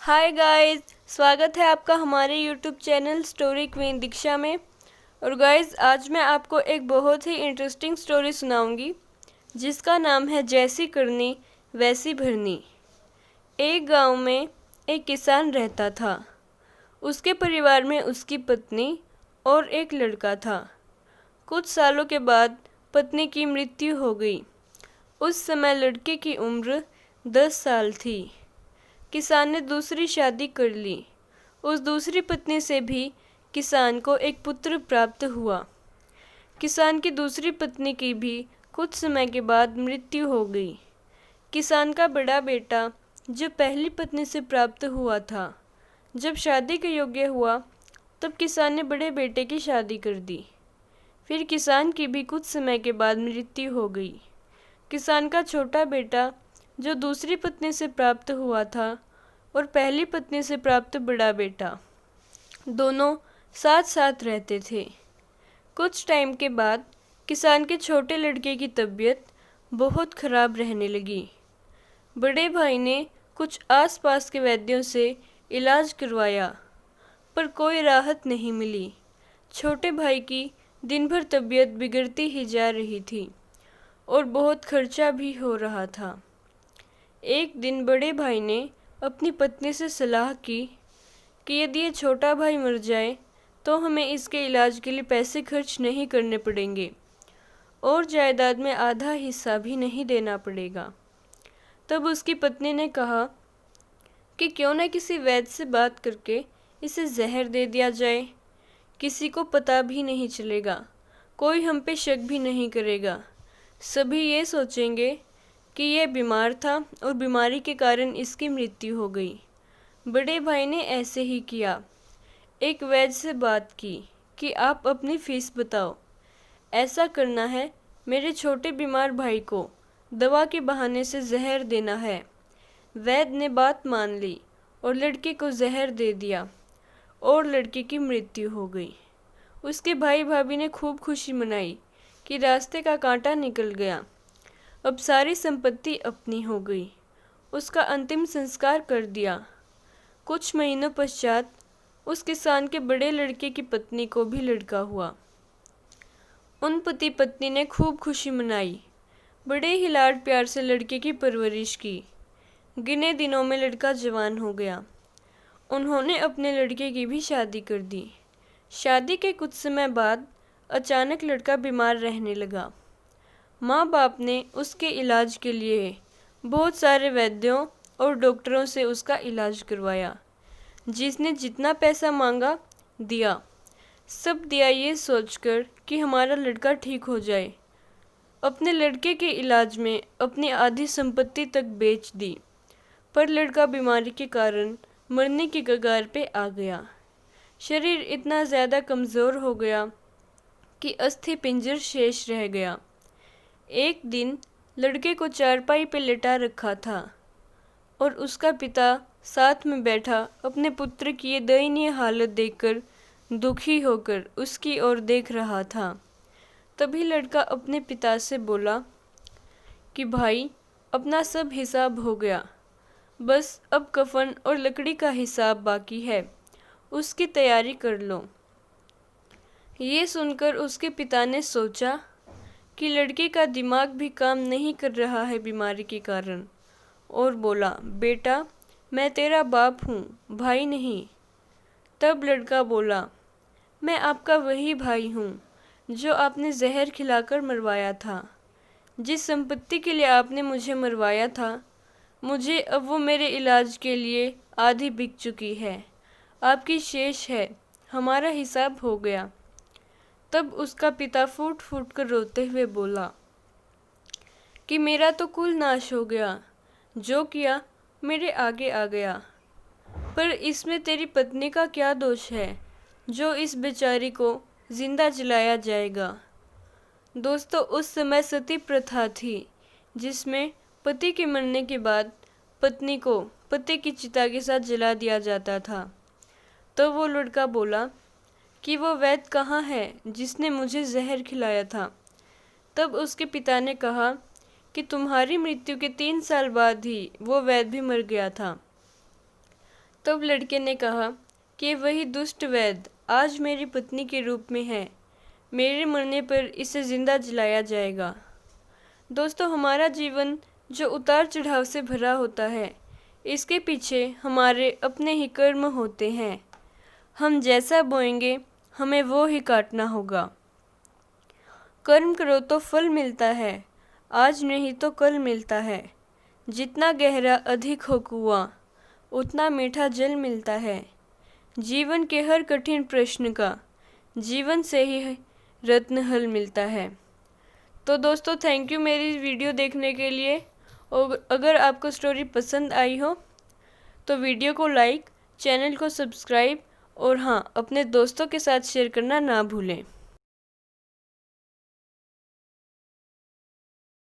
Hi guys, स्वागत है आपका हमारे यूट्यूब चैनल स्टोरी क्वीन दीक्षा में। और गाइस, आज मैं आपको एक बहुत ही इंटरेस्टिंग स्टोरी सुनाऊंगी जिसका नाम है जैसी करनी वैसी भरनी। एक गांव में एक किसान रहता था। उसके परिवार में उसकी पत्नी और एक लड़का था। कुछ सालों के बाद पत्नी की मृत्यु हो गई। उस समय लड़के की उम्र 10 साल थी। किसान ने दूसरी शादी कर ली। उस दूसरी पत्नी से भी किसान को एक पुत्र प्राप्त हुआ। किसान की दूसरी पत्नी की भी कुछ समय के बाद मृत्यु हो गई। किसान का बड़ा बेटा जो पहली पत्नी से प्राप्त हुआ था, जब शादी के योग्य हुआ तब किसान ने बड़े बेटे की शादी कर दी। फिर किसान की भी कुछ समय के बाद मृत्यु हो गई। किसान का छोटा बेटा जो दूसरी पत्नी से प्राप्त हुआ था और पहली पत्नी से प्राप्त बड़ा बेटा, दोनों साथ साथ रहते थे। कुछ टाइम के बाद किसान के छोटे लड़के की तबीयत बहुत खराब रहने लगी। बड़े भाई ने कुछ आसपास के वैद्यों से इलाज करवाया, पर कोई राहत नहीं मिली। छोटे भाई की दिन भर तबीयत बिगड़ती ही जा रही थी और बहुत खर्चा भी हो रहा था। एक दिन बड़े भाई ने अपनी पत्नी से सलाह की कि यदि ये छोटा भाई मर जाए तो हमें इसके इलाज के लिए पैसे खर्च नहीं करने पड़ेंगे और जायदाद में आधा हिस्सा भी नहीं देना पड़ेगा। तब उसकी पत्नी ने कहा कि क्यों न किसी वैद्य से बात करके इसे जहर दे दिया जाए। किसी को पता भी नहीं चलेगा, कोई हम पे शक भी नहीं करेगा। सभी ये सोचेंगे कि यह बीमार था और बीमारी के कारण इसकी मृत्यु हो गई। बड़े भाई ने ऐसे ही किया। एक वैद्य से बात की कि आप अपनी फीस बताओ। ऐसा करना है, मेरे छोटे बीमार भाई को दवा के बहाने से जहर देना है। वैद्य ने बात मान ली और लड़के को जहर दे दिया और लड़के की मृत्यु हो गई। उसके भाई भाभी ने खूब खुशी मनाई कि रास्ते का कांटा निकल गया। अब सारी संपत्ति अपनी हो गई। उसका अंतिम संस्कार कर दिया। कुछ महीनों पश्चात उस किसान के बड़े लड़के की पत्नी को भी लड़का हुआ। उन पति पत्नी ने खूब खुशी मनाई। बड़े ही लाड प्यार से लड़के की परवरिश की। गिने दिनों में लड़का जवान हो गया। उन्होंने अपने लड़के की भी शादी कर दी। शादी के कुछ समय बाद अचानक लड़का बीमार रहने लगा। माँ बाप ने उसके इलाज के लिए बहुत सारे वैद्यों और डॉक्टरों से उसका इलाज करवाया। जिसने जितना पैसा मांगा दिया। सब दिया ये सोचकर कि हमारा लड़का ठीक हो जाए। अपने लड़के के इलाज में अपनी आधी संपत्ति तक बेच दी, पर लड़का बीमारी के कारण मरने की कगार पे आ गया। शरीर इतना ज़्यादा कमज़ोर हो गया कि अस्थि पिंजर शेष रह गया। एक दिन लड़के को चारपाई पे लिटा रखा था और उसका पिता साथ में बैठा अपने पुत्र की ये दयनीय हालत देखकर दुखी होकर उसकी ओर देख रहा था। तभी लड़का अपने पिता से बोला कि भाई, अपना सब हिसाब हो गया, बस अब कफन और लकड़ी का हिसाब बाकी है, उसकी तैयारी कर लो। ये सुनकर उसके पिता ने सोचा कि लड़के का दिमाग भी काम नहीं कर रहा है बीमारी के कारण, और बोला, बेटा, मैं तेरा बाप हूँ, भाई नहीं। तब लड़का बोला, मैं आपका वही भाई हूँ जो आपने जहर खिलाकर मरवाया था। जिस संपत्ति के लिए आपने मुझे मरवाया था, मुझे अब वो मेरे इलाज के लिए आधी बिक चुकी है। आपकी शेष है, हमारा हिसाब हो गया। तब उसका पिता फूट फूट कर रोते हुए बोला कि मेरा तो कुल नाश हो गया, जो किया मेरे आगे आ गया। पर इसमें तेरी पत्नी का क्या दोष है जो इस बेचारी को जिंदा जलाया जाएगा। दोस्तों, उस समय सती प्रथा थी जिसमें पति के मरने के बाद पत्नी को पति की चिता के साथ जला दिया जाता था। तो वो लड़का बोला कि वो वैद्य कहाँ है जिसने मुझे जहर खिलाया था। तब उसके पिता ने कहा कि तुम्हारी मृत्यु के 3 साल बाद ही वो वैद्य भी मर गया था। तब लड़के ने कहा कि वही दुष्ट वैद्य आज मेरी पत्नी के रूप में है, मेरे मरने पर इसे जिंदा जलाया जाएगा। दोस्तों, हमारा जीवन जो उतार चढ़ाव से भरा होता है, इसके पीछे हमारे अपने ही कर्म होते हैं। हम जैसा बोएंगे हमें वो ही काटना होगा। कर्म करो तो फल मिलता है, आज नहीं तो कल मिलता है। जितना गहरा अधिक हो कुआं, उतना मीठा जल मिलता है। जीवन के हर कठिन प्रश्न का जीवन से ही रत्न हल मिलता है। तो दोस्तों, थैंक यू मेरी वीडियो देखने के लिए। और अगर आपको स्टोरी पसंद आई हो तो वीडियो को लाइक, चैनल को सब्सक्राइब और हाँ, अपने दोस्तों के साथ शेयर करना ना भूलें।